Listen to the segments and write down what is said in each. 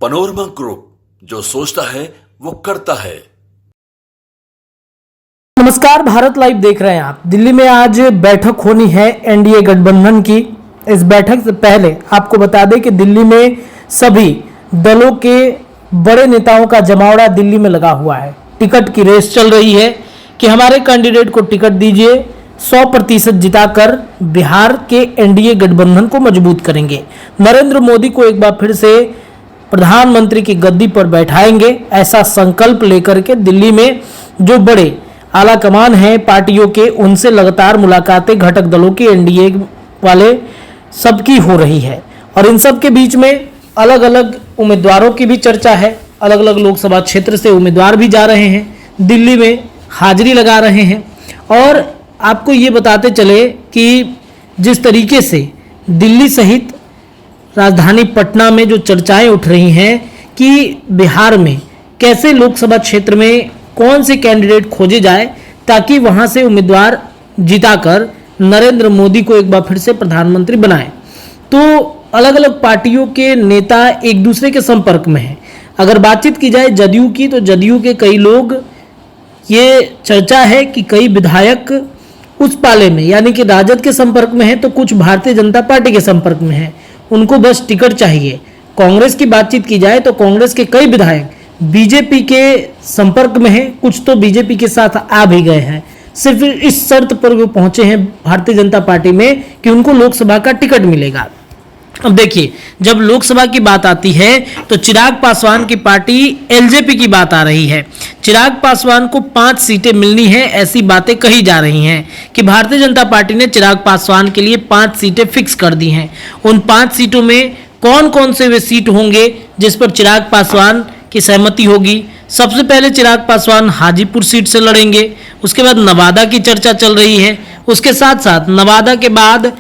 Panorama group, जो सोचता है वो करता है। नमस्कार, भारत लाइव देख रहे हैं आप। दिल्ली में आज बैठक होनी है एनडीए गठबंधन की। इस बैठक से पहले आपको बता दें कि दिल्ली में सभी दलों के बड़े नेताओं का जमावड़ा दिल्ली में लगा हुआ है। टिकट की रेस चल रही है कि हमारे कैंडिडेट को टिकट दीजिए, 100% जिताकर बिहार के एनडीए गठबंधन को मजबूत करेंगे, नरेंद्र मोदी को एक बार फिर से प्रधानमंत्री की गद्दी पर बैठाएंगे। ऐसा संकल्प लेकर के दिल्ली में जो बड़े आला कमान हैं पार्टियों के, उनसे लगातार मुलाकातें घटक दलों के एनडीए वाले सबकी हो रही है। और इन सब के बीच में अलग अलग उम्मीदवारों की भी चर्चा है। अलग अलग लोकसभा क्षेत्र से उम्मीदवार भी जा रहे हैं, दिल्ली में हाजिरी लगा रहे हैं। और आपको ये बताते चले कि जिस तरीके से दिल्ली सहित राजधानी पटना में जो चर्चाएं उठ रही हैं कि बिहार में कैसे लोकसभा क्षेत्र में कौन से कैंडिडेट खोजे जाए ताकि वहां से उम्मीदवार जिताकर नरेंद्र मोदी को एक बार फिर से प्रधानमंत्री बनाएं, तो अलग अलग पार्टियों के नेता एक दूसरे के संपर्क में हैं। अगर बातचीत की जाए जदयू की, तो जदयू के कई लोग, ये चर्चा है कि कई विधायक उस पाले में यानी कि राजद के संपर्क में हैं, तो कुछ भारतीय जनता पार्टी के संपर्क में हैं, उनको बस टिकट चाहिए। कांग्रेस की बातचीत की जाए तो कांग्रेस के कई विधायक बीजेपी के संपर्क में हैं, कुछ तो बीजेपी के साथ आ भी गए हैं। सिर्फ इस शर्त पर वो पहुंचे हैं भारतीय जनता पार्टी में कि उनको लोकसभा का टिकट मिलेगा। अब देखिए, जब लोकसभा की बात आती है तो चिराग पासवान की पार्टी एलजेपी की बात आ रही है। चिराग पासवान को 5 सीटें मिलनी है, ऐसी बातें कही जा रही हैं कि भारतीय जनता पार्टी ने चिराग पासवान के लिए 5 सीटें फिक्स कर दी हैं। उन 5 सीटों में कौन कौन से वे सीट होंगे जिस पर चिराग पासवान की सहमति होगी? सबसे पहले चिराग पासवान हाजीपुर सीट से लड़ेंगे, उसके बाद नवादा की चर्चा चल रही है, उसके साथ साथ नवादा के बाद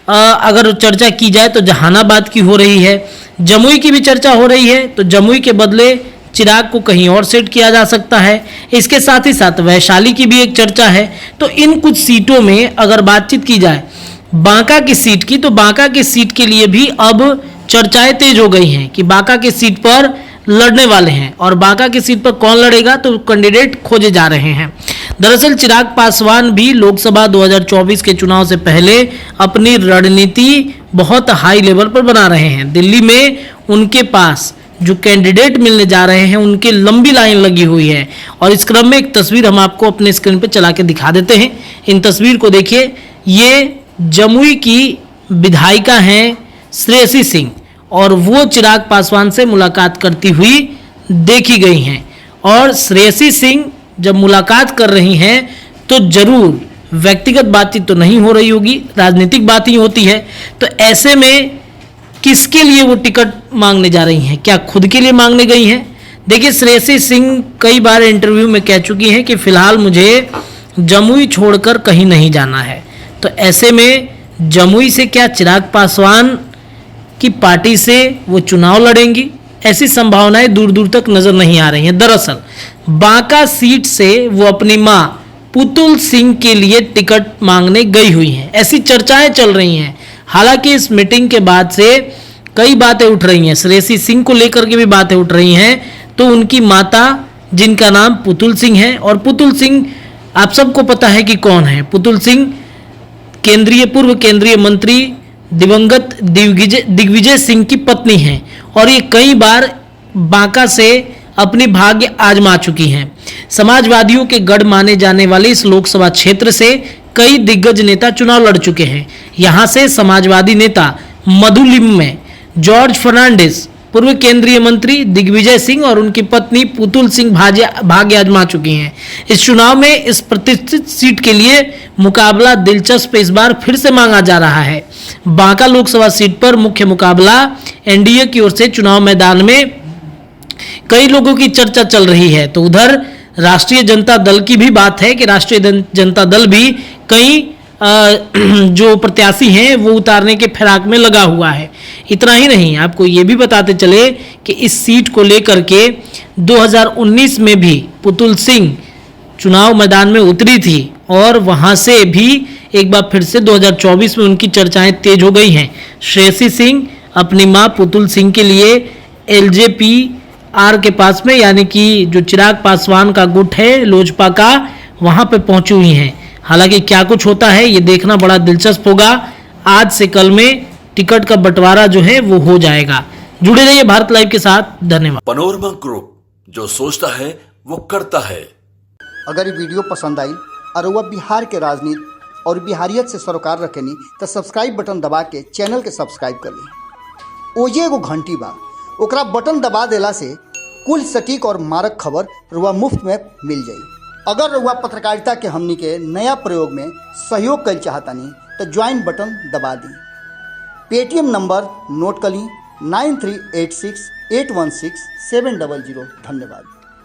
अगर चर्चा की जाए तो जहानाबाद की हो रही है, जमुई की भी चर्चा हो रही है, तो जमुई के बदले चिराग को कहीं और सेट किया जा सकता है। इसके साथ ही साथ वैशाली की भी एक चर्चा है। तो इन कुछ सीटों में अगर बातचीत की जाए बांका की सीट की, तो बांका की सीट के लिए भी अब चर्चाएं तेज हो गई हैं कि बांका की सीट पर लड़ने वाले हैं। और बांका की सीट पर कौन लड़ेगा, तो कैंडिडेट खोजे जा रहे हैं। दरअसल चिराग पासवान भी लोकसभा 2024 के चुनाव से पहले अपनी रणनीति बहुत हाई लेवल पर बना रहे हैं। दिल्ली में उनके पास जो कैंडिडेट मिलने जा रहे हैं उनकी लंबी लाइन लगी हुई है। और इस क्रम में एक तस्वीर हम आपको अपने स्क्रीन पर चला के दिखा देते हैं। इन तस्वीर को देखिए, ये जमुई की विधायिका हैं श्रेयसी सिंह, और वो चिराग पासवान से मुलाकात करती हुई देखी गई हैं। और श्रेयसी सिंह जब मुलाकात कर रही हैं तो जरूर व्यक्तिगत बातचीत तो नहीं हो रही होगी, राजनीतिक बात ही होती है। तो ऐसे में किसके लिए वो टिकट मांगने जा रही हैं? क्या खुद के लिए मांगने गई हैं? देखिए, श्रेयसी सिंह कई बार इंटरव्यू में कह चुकी हैं कि फिलहाल मुझे जमुई छोड़कर कहीं नहीं जाना है। तो ऐसे में जमुई से क्या चिराग पासवान की पार्टी से वो चुनाव लड़ेंगी? ऐसी संभावनाएं दूर दूर तक नजर नहीं आ रही हैं। दरअसल बांका सीट से वो अपनी मां पुतुल सिंह के लिए टिकट मांगने गई हुई हैं, ऐसी चर्चाएं चल रही हैं। हालांकि इस मीटिंग के बाद से कई बातें उठ रही हैं, श्रेयसी सिंह को लेकर के भी बातें उठ रही हैं। तो उनकी माता, जिनका नाम पुतुल सिंह है, और पुतुल सिंह आप सबको पता है कि कौन है। पुतुल सिंह पूर्व केंद्रीय मंत्री दिवंगत दिग्विजय सिंह की पत्नी हैं, और ये कई बार बांका से अपनी भाग्य आजमा चुकी हैं। समाजवादियों के गढ़ माने जाने वाले इस लोकसभा क्षेत्र से कई दिग्गज नेता चुनाव लड़ चुके हैं। यहां से समाजवादी नेता मधुलिम में जॉर्ज फर्नांडिस, पूर्व केंद्रीय मंत्री दिग्विजय सिंह और उनकी पत्नी पुतुल सिंह भाग्य आजमा चुकी हैं। इस चुनाव में इस प्रतिष्ठित सीट के लिए मुकाबला दिलचस्प इस बार फिर से मांगा जा रहा है। बांका लोकसभा सीट पर मुख्य मुकाबला एनडीए की ओर से चुनाव मैदान में कई लोगों की चर्चा चल रही है। तो उधर राष्ट्रीय जनता दल की भी बात है कि राष्ट्रीय जनता दल भी कई जो प्रत्याशी हैं वो उतारने के फिराक में लगा हुआ है। इतना ही नहीं, आपको ये भी बताते चले कि इस सीट को लेकर के 2019 में भी पुतुल सिंह चुनाव मैदान में उतरी थी और वहां से भी एक बार फिर से 2024 में उनकी चर्चाएं तेज हो गई हैं। श्रेयसी सिंह अपनी मां पुतुल सिंह के लिए एलजेपी आर के पास में, यानी कि जो चिराग पासवान का गुट है लोजपा का, वहां पे पहुंची हुई हैं। हालांकि क्या कुछ होता है ये देखना बड़ा दिलचस्प होगा। आज से कल में टिकट का बंटवारा जो है वो हो जाएगा। जुड़े रहिए भारत लाइव के साथ। धन्यवाद। पनोरमा ग्रुप, जो सोचता है वो करता है। अगर ये वीडियो पसंद आई और वह बिहार के राजनीति और बिहारियत से सरोकार रखेनी तो सब्सक्राइब बटन दबा के चैनल के सब्सक्राइब कर ली। ओजे एगो घंटी बा, ओकरा बटन दबा देला से कुल सटीक और मारक खबर रुआ मुफ्त में मिल जाई। अगर रुआ पत्रकारिता के हमनी के नया प्रयोग में सहयोग कर चाहतानी तो ज्वाइन बटन दबा दी। पेटीएम नंबर नोट कर ली 9386816700। धन्यवाद।